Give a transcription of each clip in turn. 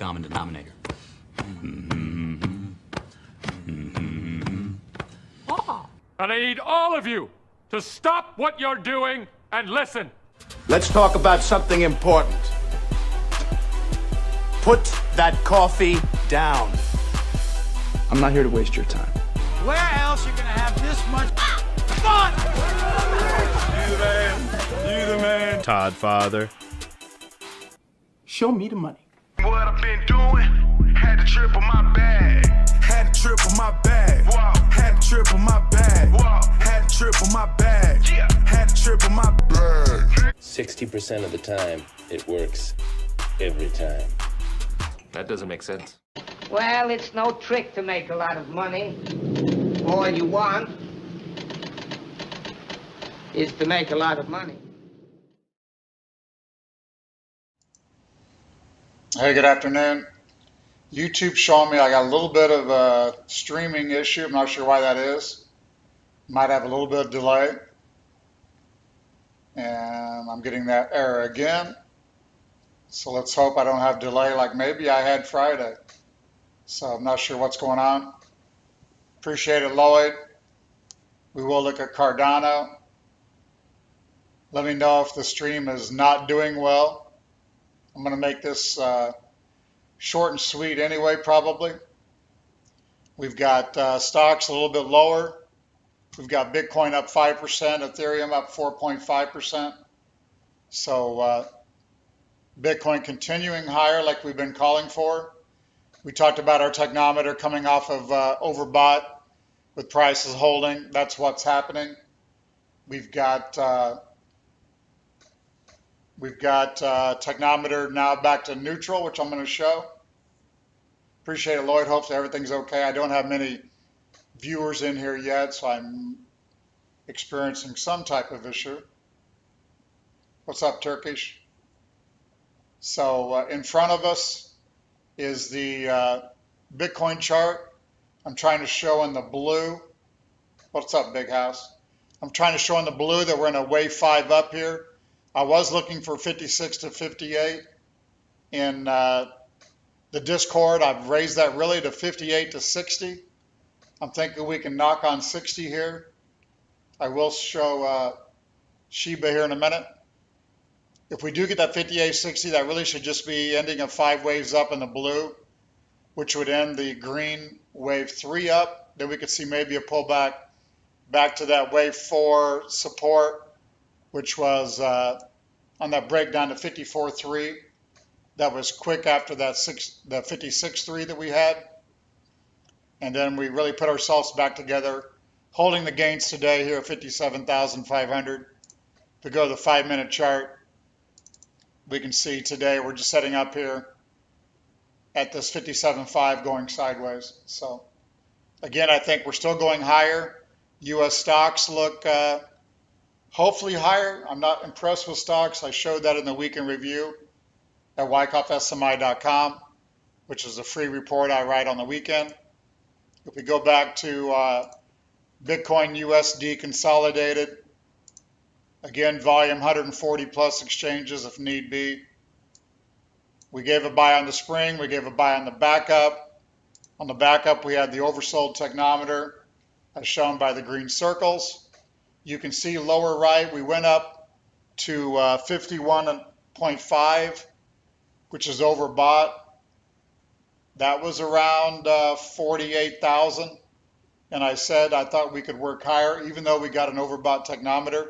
common denominator. And I need all of you to stop what you're doing and listen. Let's talk about something important. Put that coffee down. I'm not here to waste your time. Where else you gonna have this much fun? You the man. You the man. Todd Father. Show me the money. What I've been doing, had to triple my bag. Had to triple my bag. Wow. Had to triple my bag. Wow. Had to triple my bag. Yeah. Had to triple my bag. 60% of the time, it works every time. That doesn't make sense. Well, it's no trick to make a lot of money. All you want is to make a lot of money. Hey, good afternoon. YouTube showing me I got a little bit of a streaming issue. I'm not sure why that is. Might have a little bit of delay. And I'm getting that error again. So let's hope I don't have delay like maybe I had Friday. So I'm not sure what's going on. Appreciate it, Lloyd. We will look at Cardano. Let me know if the stream is not doing well. I'm going to make this short and sweet anyway, probably. We've got stocks a little bit lower. We've got Bitcoin up 5%, Ethereum up 4.5%. So Bitcoin continuing higher like we've been calling for. We talked about our technometer coming off of overbought with prices holding. That's what's happening. We've got technometer now back to neutral, which I'm going to show. Appreciate it, Lloyd. Hopefully everything's okay. I don't have many viewers in here yet, so I'm experiencing some type of issue. What's up, Turkish? So in front of us is the Bitcoin chart. I'm trying to show in the blue. What's up, Big House? I'm trying to show in the blue that we're in a wave 5 up here. I was looking for 56 to 58 in the Discord. I've raised that really to 58 to 60. I'm thinking we can knock on 60 here. I will show Shiba here in a minute. If we do get that 58.60, that really should just be ending of 5 waves up in the blue, which would end the green wave 3 up. Then we could see maybe a pullback back to that wave 4 support, which was on that breakdown to 54.3. That was quick after that the 56.3 that we had. And then we really put ourselves back together, holding the gains today here at 57,500. If we go to the 5-minute chart, we can see today we're just setting up here at this 57.5 going sideways. So again, I think we're still going higher. U.S. stocks look hopefully higher. I'm not impressed with stocks. I showed that in the weekend review at wyckoffsmi.com, which is a free report I write on the weekend. If we go back to Bitcoin USD consolidated, again, volume 140 plus exchanges if need be. We gave a buy on the spring. We gave a buy on the backup. On the backup, we had the oversold technometer as shown by the green circles. You can see lower right, we went up to 51.5, which is overbought. That was around 48,000. And I said I thought we could work higher, even though we got an overbought technometer.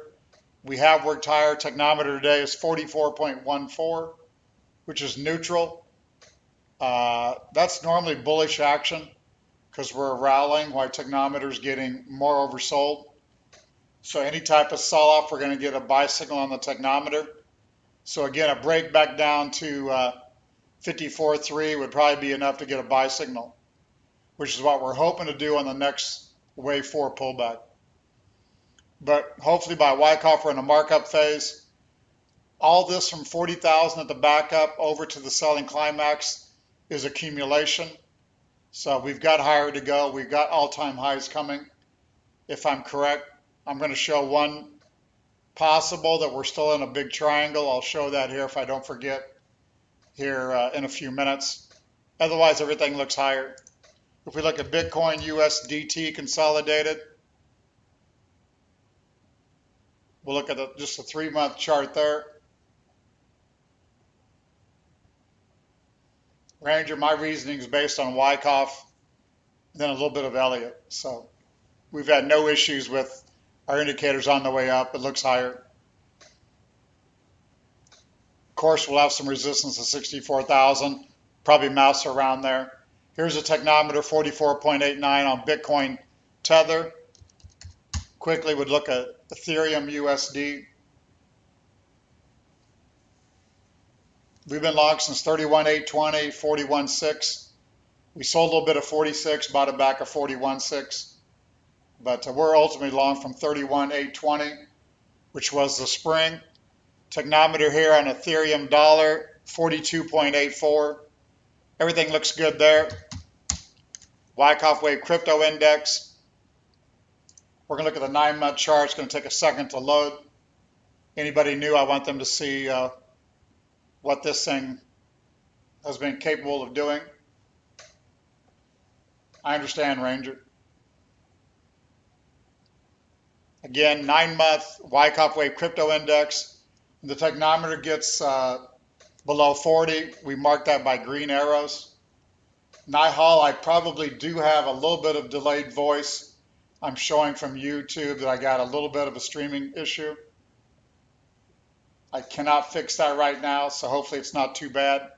We have worked higher. Technometer today is 44.14, which is neutral. That's normally bullish action because we're rallying while technometer is getting more oversold. So any type of sell-off, we're going to get a buy signal on the technometer. So again, a break back down to 54.3 would probably be enough to get a buy signal, which is what we're hoping to do on the next wave 4 pullback. But hopefully by Wyckoff, we're in a markup phase. All this from 40,000 at the backup over to the selling climax is accumulation. So we've got higher to go. We've got all-time highs coming. If I'm correct, I'm going to show one possible that we're still in a big triangle. I'll show that here if I don't forget here in a few minutes. Otherwise, everything looks higher. If we look at Bitcoin USDT consolidated, we'll look at just a 3-month chart there. Ranger, my reasoning is based on Wyckoff, then a little bit of Elliott. So we've had no issues with our indicators on the way up. It looks higher. Of course, we'll have some resistance at 64,000, probably mouse around there. Here's a technometer, 44.89 on Bitcoin Tether. Quickly would look at Ethereum USD. We've been long since 31.820, 41.6. We sold a little bit of 46, bought it back at 41.6. But we're ultimately long from 31.820, which was the spring. Technometer here on Ethereum dollar, 42.84. Everything looks good there. Wyckoff Wave Crypto Index. We're going to look at the 9-month chart. It's going to take a second to load. Anybody new, I want them to see what this thing has been capable of doing. I understand, Ranger. Again, 9-month Wyckoff Wave Crypto Index. When the technometer gets below 40, we mark that by green arrows. Nihal, I probably do have a little bit of delayed voice. I'm showing from YouTube that I got a little bit of a streaming issue. I cannot fix that right now, so hopefully it's not too bad.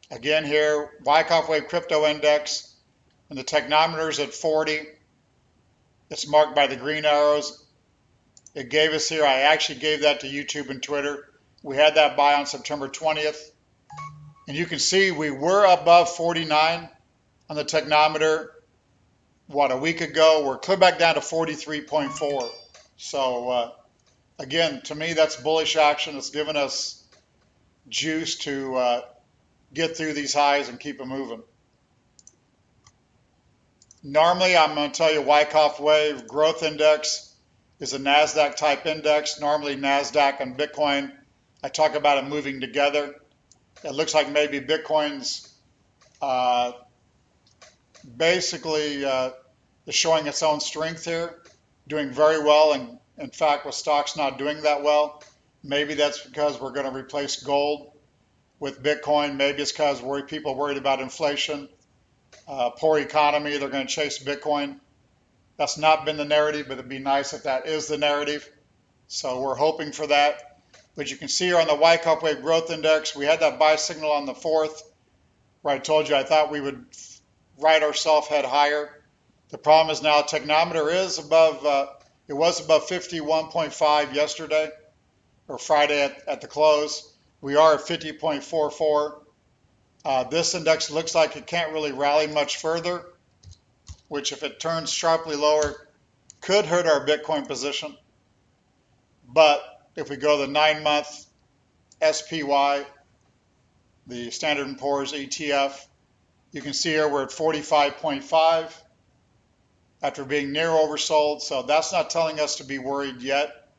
Again here, Wyckoff Wave Crypto Index, and the technometer is at 40. It's marked by the green arrows. It gave us here, I actually gave that to YouTube and Twitter. We had that buy on September 20th. And you can see we were above 49 on the technometer, a week ago. We're clear back down to 43.4. So again, to me, that's bullish action. It's given us juice to get through these highs and keep them moving. Normally, I'm going to tell you Wyckoff Wave Growth Index is a NASDAQ type index. Normally, NASDAQ and Bitcoin, I talk about it moving together. It looks like maybe Bitcoin's basically is showing its own strength here, doing very well. And in fact, with stocks not doing that well, maybe that's because we're going to replace gold with Bitcoin. Maybe it's because people worried about inflation, poor economy, they're going to chase Bitcoin. That's not been the narrative, but it'd be nice if that is the narrative. So we're hoping for that. But you can see here on the Wyckoff Wave Growth Index, we had that buy signal on the 4th, where I told you I thought we would ride ourselves head higher. The problem is now technometer is above, it was above 51.5 yesterday, or Friday at the close. We are at 50.44. This index looks like it can't really rally much further, which if it turns sharply lower, could hurt our Bitcoin position. But if we go to the 9-month SPY, the Standard & Poor's ETF, you can see here we're at 45.5 after being near oversold. So that's not telling us to be worried yet.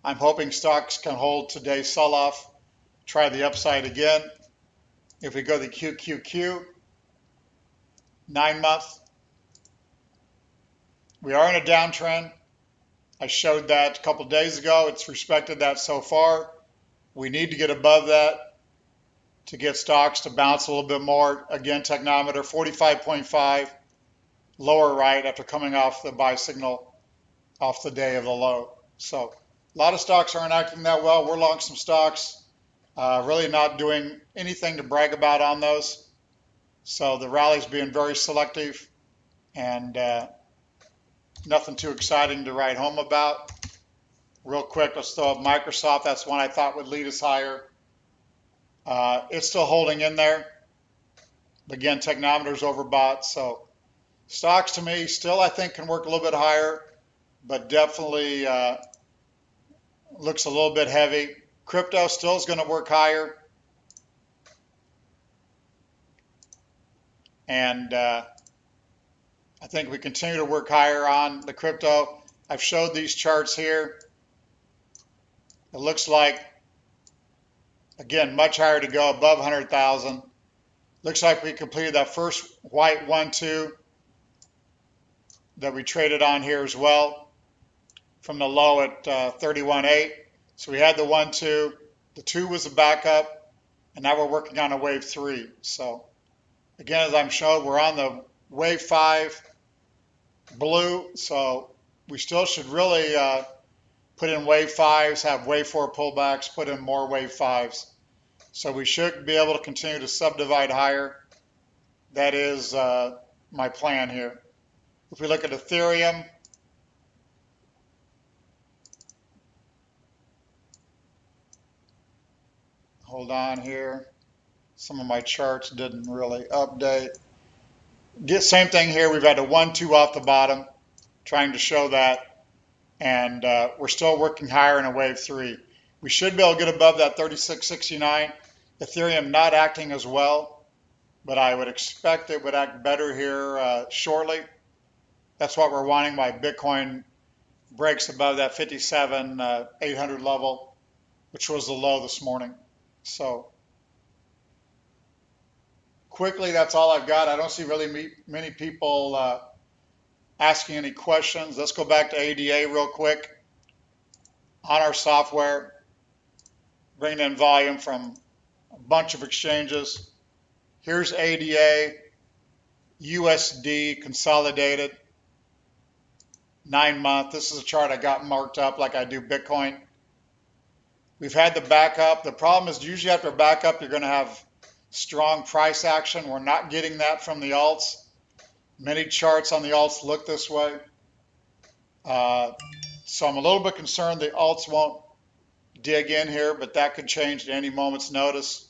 I'm hoping stocks can hold today's sell-off, try the upside again. If we go to the QQQ, 9-month, we are in a downtrend. I showed that a couple days ago. It's respected that so far. We need to get above that to get stocks to bounce a little bit more. Again, technometer 45.5, lower right after coming off the buy signal off the day of the low. So a lot of stocks aren't acting that well. We're long some stocks, really not doing anything to brag about on those. So the rally's being very selective and nothing too exciting to write home about. Real quick, let's throw up Microsoft. That's one I thought would lead us higher. It's still holding in there. Again, technometer's overbought. So stocks to me still I think can work a little bit higher, but definitely looks a little bit heavy. Crypto still is going to work higher. And I think we continue to work higher on the crypto. I've showed these charts here. It looks like Again, much higher to go, above 100,000. Looks like we completed that first white 1-2 that we traded on here as well from the low at 31.8. So we had the 1-2, the 2 was a backup, and now we're working on a wave 3. So again, as I'm showing, we're on the wave 5 blue, so we still should really put in wave 5s, have wave 4 pullbacks, put in more wave 5s. So we should be able to continue to subdivide higher. That is my plan here. If we look at Ethereum, hold on here. Some of my charts didn't really update. Same thing here. We've had a 1-2 off the bottom, trying to show that. And we're still working higher in a wave 3. We should be able to get above that 36.69. Ethereum not acting as well, but I would expect it would act better here shortly. That's what we're wanting. My Bitcoin breaks above that 57,800 level, which was the low this morning. So quickly, that's all I've got. I don't see really many people asking any questions. Let's go back to ADA real quick. On our software, bringing in volume from a bunch of exchanges. Here's ADA, USD consolidated, 9-month. This is a chart I got marked up like I do Bitcoin. We've had the backup. The problem is usually after backup, you're going to have strong price action. We're not getting that from the alts. Many charts on the alts look this way. So I'm a little bit concerned the alts won't dig in here, but that could change at any moment's notice.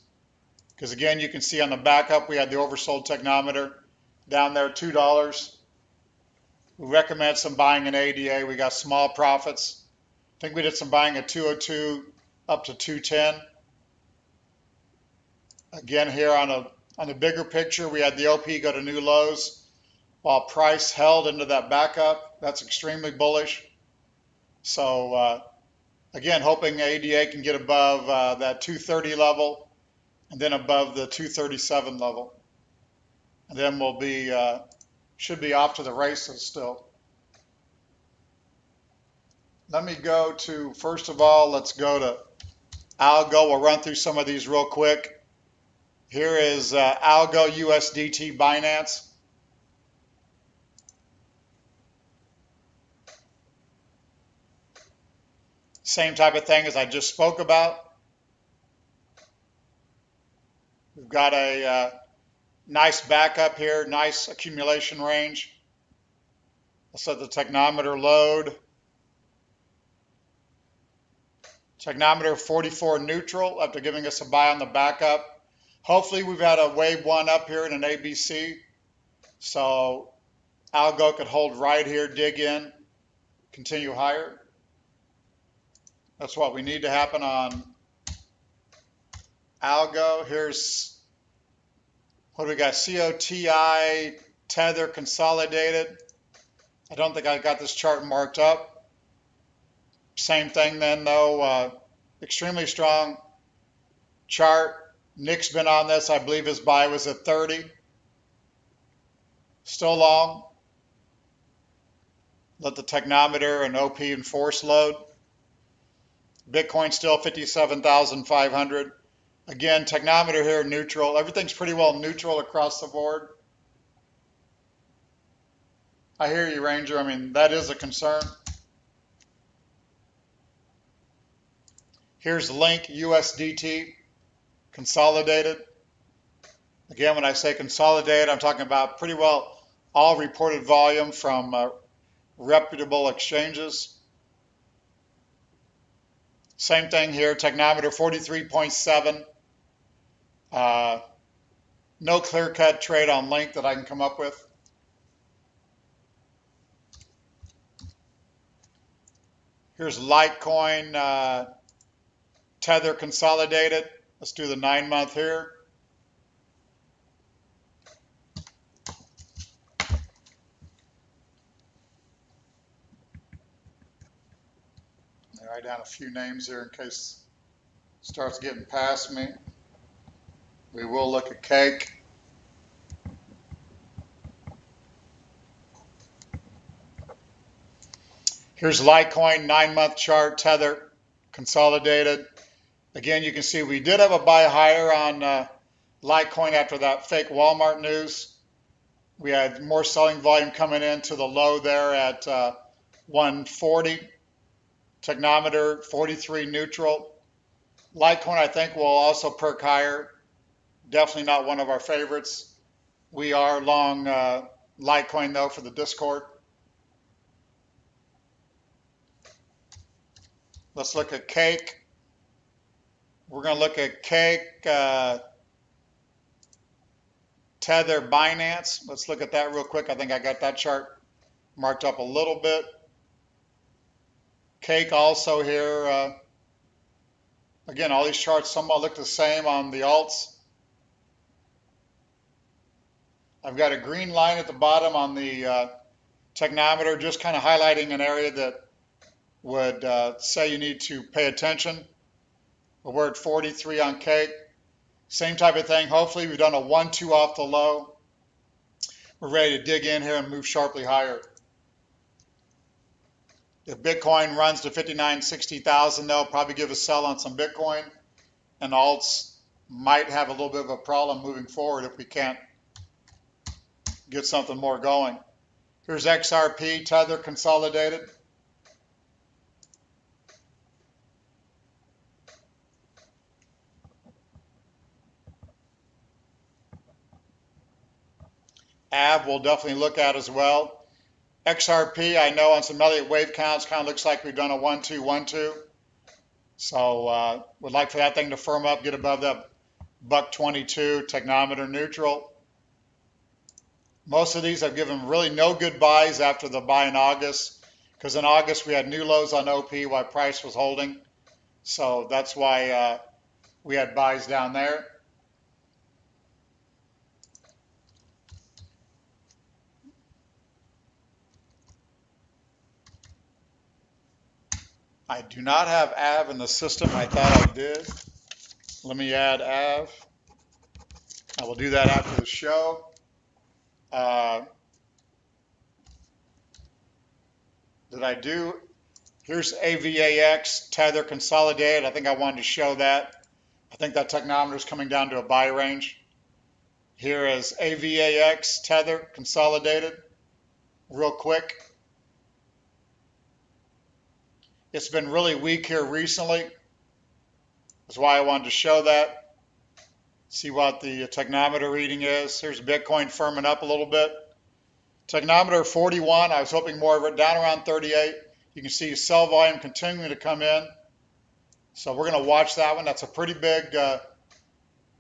Because again, you can see on the backup, we had the oversold technometer down there, $2. We recommend some buying in ADA. We got small profits. I think we did some buying at 202 up to 210. Again, here on the bigger picture, we had the OP go to new lows while price held into that backup. That's extremely bullish. So again, hoping ADA can get above that 230 level and then above the 237 level. And then we'll be, should be off to the races still. Let me go to, first of all, let's go to Algo. We'll run through some of these real quick. Here is Algo USDT Binance. Same type of thing as I just spoke about. We've got a nice backup here, nice accumulation range. Let's let the technometer load. Technometer 44 neutral after giving us a buy on the backup. Hopefully we've had a wave 1 up here in an ABC. So Algo could hold right here, dig in, continue higher. That's what we need to happen on Algo. Here's, what do we got? COTI, Tether consolidated. I don't think I got this chart marked up. Same thing then though, extremely strong chart. Nick's been on this. I believe his buy was at 30. Still long. Let the technometer and OP and force load. Bitcoin still 57,500. Again, technometer here neutral. Everything's pretty well neutral across the board. I hear you, Ranger. I mean, that is a concern. Here's Link USDT consolidated. Again, when I say consolidated, I'm talking about pretty well all reported volume from reputable exchanges. Same thing here, technometer 43.7. No clear-cut trade on Link that I can come up with. Here's Litecoin, Tether consolidated. Let's do the 9-month here. Write down a few names here in case Starts getting past me. We will look at cake. Here's Litecoin 9-month chart, Tether, consolidated. Again, you can see we did have a buy higher on Litecoin after that fake Walmart news. We had more selling volume coming in to the low there at 140. Technometer 43 neutral. Litecoin I think will also perk higher. Definitely not one of our favorites. We are long Litecoin though for the Discord. Let's look at cake. We're going to look at cake, Tether, Binance. Let's look at that real quick. I think I got that chart marked up a little bit. Cake also here. Again, all these charts somewhat look the same on the alts. I've got a green line at the bottom on the technometer, just kind of highlighting an area that would say you need to pay attention. But we're at 43 on cake. Same type of thing. Hopefully we've done a 1-2 off the low. We're ready to dig in here and move sharply higher. If Bitcoin runs to 59,000-60,000, they'll probably give a sell on some Bitcoin. And alts might have a little bit of a problem moving forward if we can't get something more going. Here's XRP, Tether, consolidated. AV we'll definitely look at as well. XRP, I know on some Elliott wave counts, kind of looks like we've done a 1-2, 1-2. So would like for that thing to firm up, get above that $1.22, technometer neutral. Most of these have given really no good buys after the buy in August, because in August we had new lows on OP while price was holding. So that's why we had buys down there. I do not have AV in the system. I thought I did. Let me add AV. I will do that after the show. Did I do? Here's AVAX, Tether, consolidated. I think I wanted to show that. I think that technometer is coming down to a buy range. Here is AVAX, Tether, consolidated. Real quick. It's been really weak here recently. That's why I wanted to show that. See what the technometer reading is. Here's Bitcoin firming up a little bit. Technometer 41. I was hoping more of it down around 38. You can see sell volume continuing to come in. So we're going to watch that one. That's a pretty big,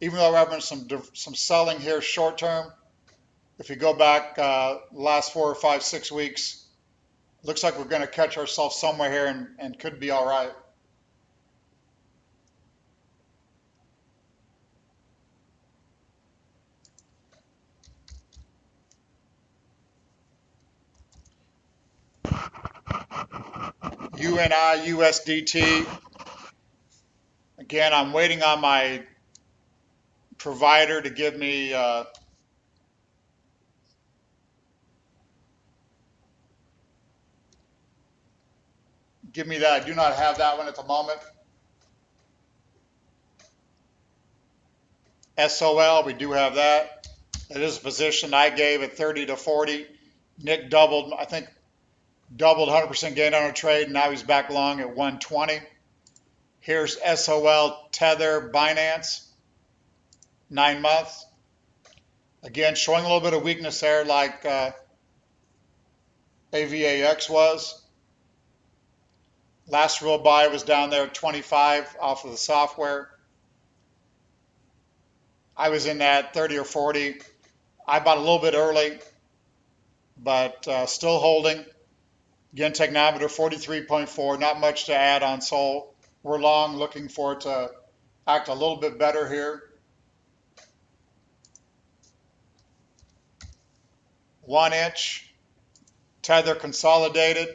even though we're having some selling here short term. If you go back last 4 or 5, 6 weeks, looks like we're going to catch ourselves somewhere here and could be all right. UNI, USDT. Again, I'm waiting on my provider to give me that. I do not have that one at the moment. SOL, we do have that. It is a position I gave at 30 to 40. Nick doubled, I think, doubled 100% gain on a trade. Now he's back long at 120. Here's SOL, Tether, Binance, 9 months. Again, showing a little bit of weakness there like AVAX was. Last real buy was down there at 25 off of the software. I was in that 30 or 40. I bought a little bit early, but still holding. Again, technometer 43.4, not much to add on Sol. We're long, looking for it to act a little bit better here. 1 inch, Tether consolidated.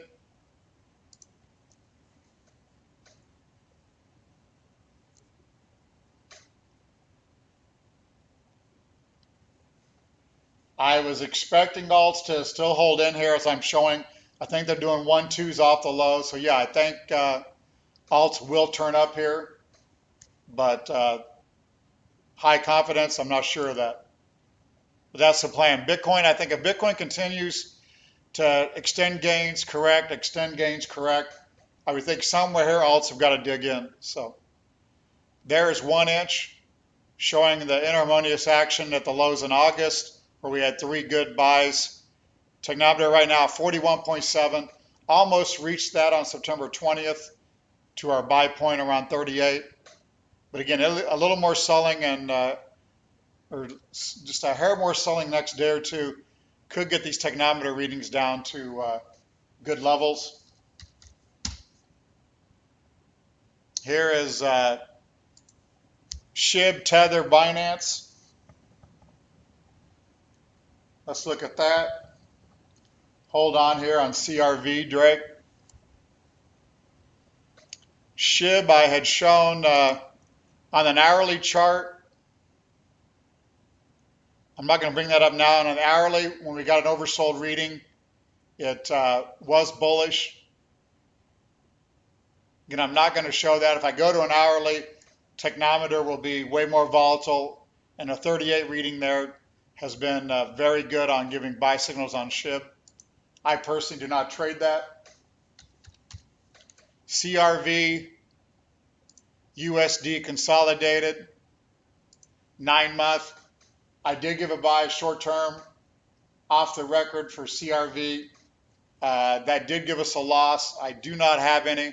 I was expecting alts to still hold in here as I'm showing. I think they're doing 1-2s off the low. So yeah, I think alts will turn up here, but high confidence, I'm not sure of that. But that's the plan. Bitcoin, I think if Bitcoin continues to extend gains, correct, I would think somewhere here alts have got to dig in. So there is 1 inch showing the inharmonious action at the lows in August, where we had 3 good buys. Technometer right now 41.7, almost reached that on September 20th to our buy point around 38. But again, a little more selling and or just a hair more selling next day or two could get these technometer readings down to good levels. Here is SHIB, Tether, Binance. Let's look at that. Hold on here on CRV, Drake. SHIB I had shown on an hourly chart. I'm not going to bring that up now. On an hourly, when we got an oversold reading, it was bullish. Again, I'm not going to show that. If I go to an hourly, technometer will be way more volatile, and a 38 reading there has been very good on giving buy signals on SHIB. I personally do not trade that. CRV, USD consolidated, 9-month. I did give a buy short term off the record for CRV. That did give us a loss. I do not have any.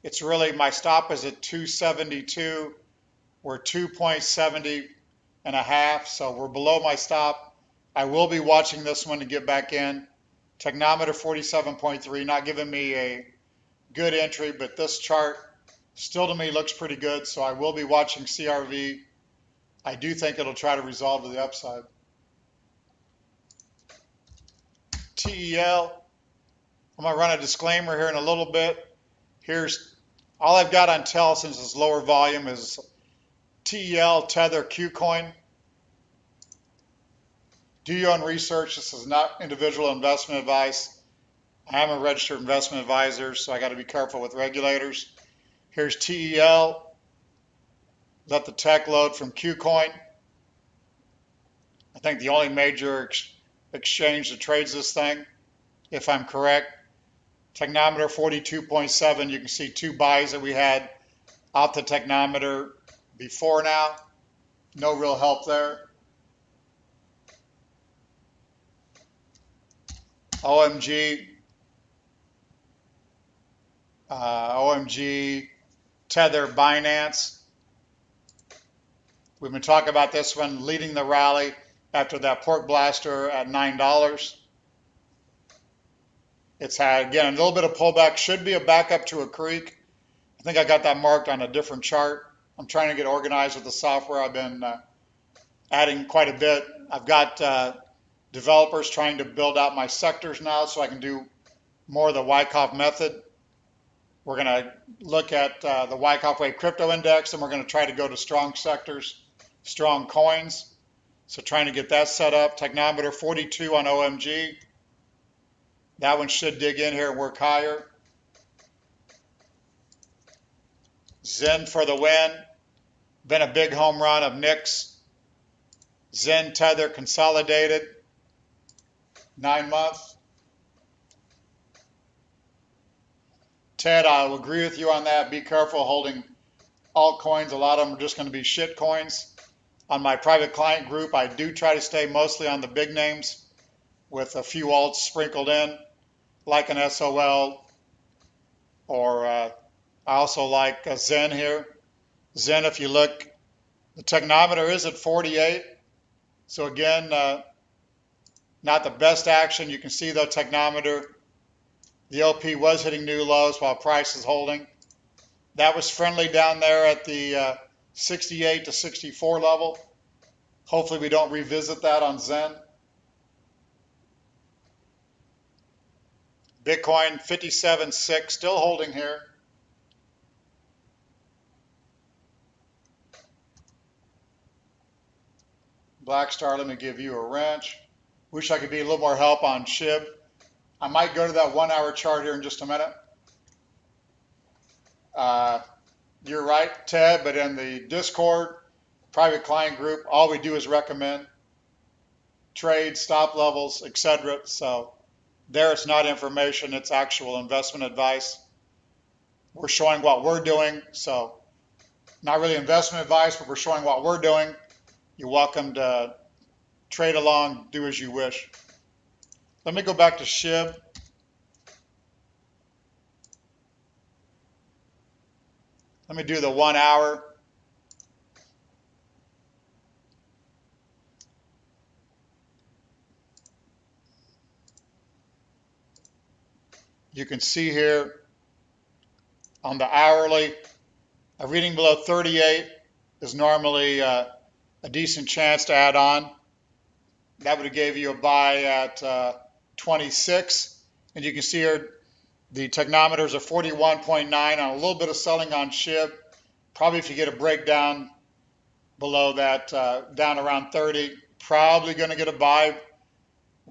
It's really, my stop is at 272. We're 2.70 and a half, so we're below my stop. I will be watching this one to get back in. Technometer 47.3, not giving me a good entry, but this chart still to me looks pretty good, so I will be watching CRV. I do think it'll try to resolve to the upside. TEL, I'm going to run a disclaimer here in a little bit. Here's all I've got on TEL since it's lower volume is TEL, Tether, Qcoin. Do your own research. This is not individual investment advice. I am a registered investment advisor, so I got to be careful with regulators. Here's TEL. Let the tech load from Qcoin. I think the only major exchange that trades this thing, if I'm correct. Technometer 42.7. You can see 2 buys that we had off the technometer before now. No real help there. OMG, Tether, Binance. We've been talking about this one leading the rally after that pork blaster at $9. It's had, again, a little bit of pullback. Should be a backup to a creek. I think I got that marked on a different chart. I'm trying to get organized with the software. I've been adding quite a bit. I've got developers trying to build out my sectors now so I can do more of the Wyckoff method. We're going to look at the Wyckoff Wave Crypto Index, and we're going to try to go to strong sectors, strong coins. So trying to get that set up. Technometer 42 on OMG. That one should dig in here and work higher. Zen for the win. Been a big home run of Nix. Zen, Tether, consolidated. 9-month. Ted, I'll agree with you on that. Be careful holding altcoins. A lot of them are just going to be shit coins. On my private client group, I do try to stay mostly on the big names with a few alts sprinkled in, like an SOL, or I also like a Zen here. Zen, if you look, the technometer is at 48. So again, not the best action. You can see the technometer, the LP was hitting new lows while price is holding. That was friendly down there at the 68 to 64 level. Hopefully we don't revisit that on Zen. Bitcoin 57.6, still holding here. Black Star, let me give you a wrench. Wish I could be a little more help on SHIB. I might go to that 1 hour chart here in just a minute. You're right, Ted, but in the Discord private client group, all we do is recommend trades, stop levels, etc. So there it's not information, it's actual investment advice. We're showing what we're doing, so not really investment advice, but we're showing what we're doing. You're welcome to trade along, do as you wish. Let me go back to SHIB. Let me do the 1 hour. You can see here on the hourly, a reading below 38 is normally a decent chance to add on. That would have gave you a buy at 26. And you can see here the technometers are 41.9 on a little bit of selling on SHIB. Probably if you get a breakdown below that, down around 30, probably going to get a buy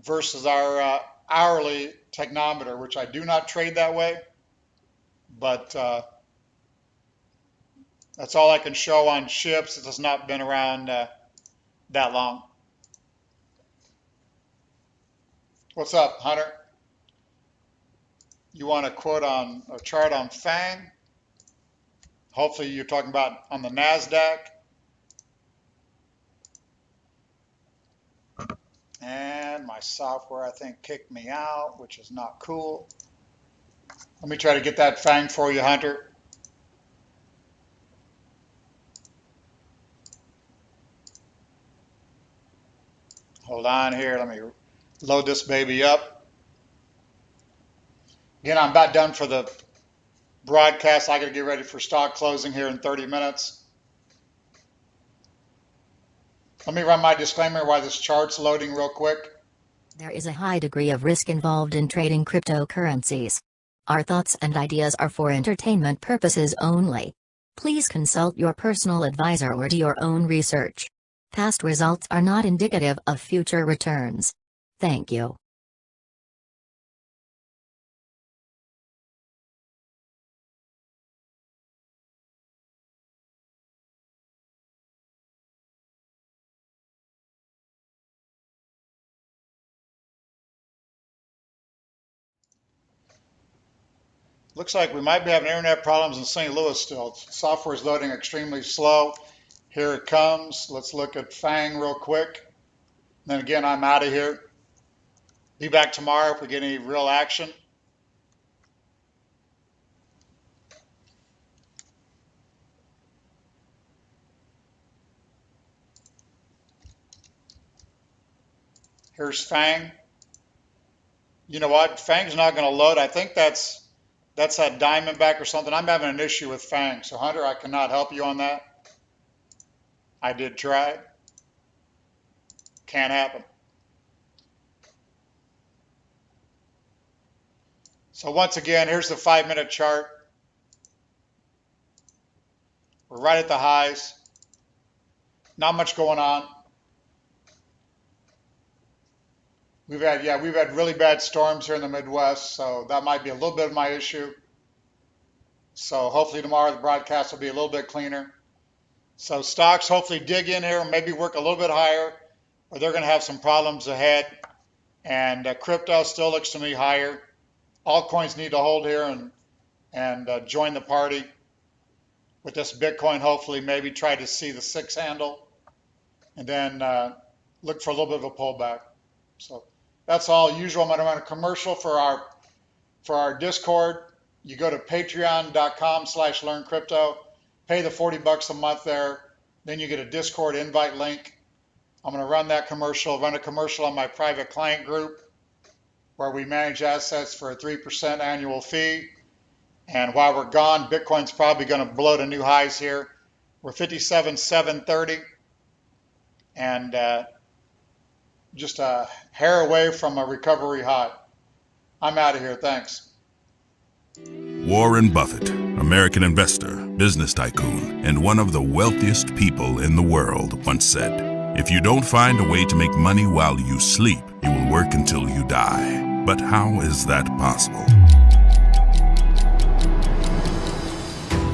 versus our hourly technometer, which I do not trade that way. But that's all I can show on SHIB since it's not been around that long. What's up, Hunter? You want a quote on a chart on FANG? Hopefully you're talking about on the NASDAQ. And my software, I think, kicked me out, which is not cool. Let me try to get that FANG for you, Hunter. Hold on here. Let me load this baby up. Again, I'm about done for the broadcast. I got to get ready for stock closing here in 30 minutes. Let me run my disclaimer while this chart's loading real quick. There is a high degree of risk involved in trading cryptocurrencies. Our thoughts and ideas are for entertainment purposes only. Please consult your personal advisor or do your own research. Past results are not indicative of future returns. Thank you. Looks like we might be having internet problems in St. Louis still. Software is loading extremely slow. Here it comes. Let's look at FANG real quick. Then again, I'm out of here. Be back tomorrow if we get any real action. Here's FANG. You know what? FANG's not going to load. I think that's that Diamondback or something. I'm having an issue with FANG. So Hunter, I cannot help you on that. I did try. Can't happen. So once again, here's the 5-minute chart. We're right at the highs. Not much going on. We've had really bad storms here in the Midwest, so that might be a little bit of my issue. So hopefully tomorrow the broadcast will be a little bit cleaner. So stocks hopefully dig in here and maybe work a little bit higher, or they're going to have some problems ahead. And crypto still looks to me higher. Altcoins need to hold here and join the party with this Bitcoin. Hopefully maybe try to see the 6 handle and then look for a little bit of a pullback. So that's all usual. I'm going to run a commercial for our Discord. You go to patreon.com/learncrypto, pay the $40 a month there. Then you get a Discord invite link. I'm going to run that commercial, run a commercial on my private client group where we manage assets for a 3% annual fee. And while we're gone, Bitcoin's probably going to blow to new highs here. We're 57,730 and just a hair away from a recovery high. I'm out of here. Thanks. Warren Buffett, American investor, business tycoon, and one of the wealthiest people in the world, once said, If you don't find a way to make money while you sleep, you will work until you die. But how is that possible?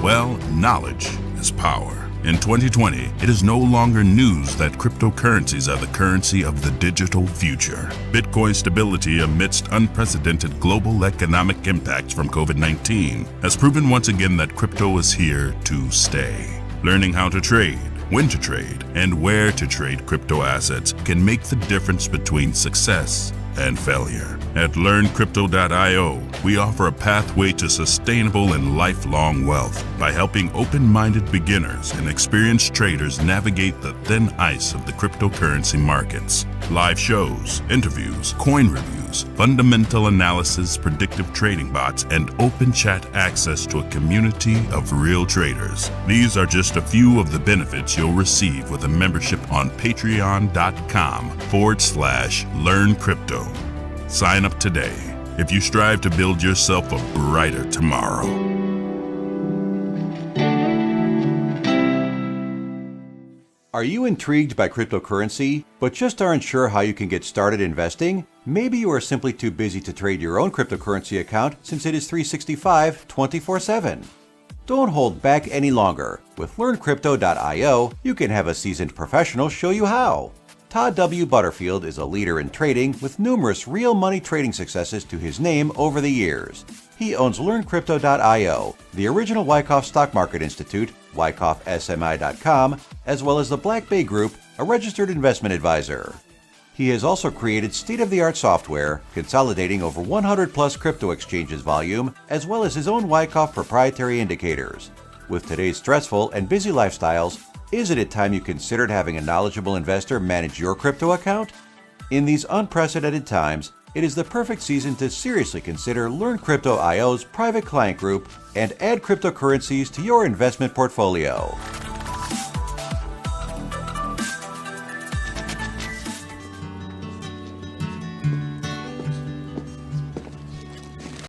Well, knowledge is power. In 2020, it is no longer news that cryptocurrencies are the currency of the digital future. Bitcoin's stability amidst unprecedented global economic impacts from COVID-19 has proven once again that crypto is here to stay. Learning how to trade, when to trade, and where to trade crypto assets can make the difference between success and failure. At LearnCrypto.io, we offer a pathway to sustainable and lifelong wealth by helping open-minded beginners and experienced traders navigate the thin ice of the cryptocurrency markets. Live shows, interviews, coin reviews, fundamental analysis, predictive trading bots, and open chat access to a community of real traders. These are just a few of the benefits you'll receive with a membership on patreon.com/LearnCrypto. Sign up today if you strive to build yourself a brighter tomorrow. Are you intrigued by cryptocurrency, but just aren't sure how you can get started investing? Maybe you are simply too busy to trade your own cryptocurrency account since it is 365 24/7. Don't hold back any longer. With LearnCrypto.io, you can have a seasoned professional show you how. Todd W. Butterfield is a leader in trading with numerous real money trading successes to his name over the years. He owns LearnCrypto.io, the original Wyckoff Stock Market Institute, WyckoffSMI.com, as well as the Black Bay Group, a registered investment advisor. He has also created state-of-the-art software, consolidating over 100 plus crypto exchanges volume, as well as his own Wyckoff proprietary indicators. With today's stressful and busy lifestyles, isn't it time you considered having a knowledgeable investor manage your crypto account? In these unprecedented times, it is the perfect season to seriously consider LearnCrypto.io's private client group and add cryptocurrencies to your investment portfolio.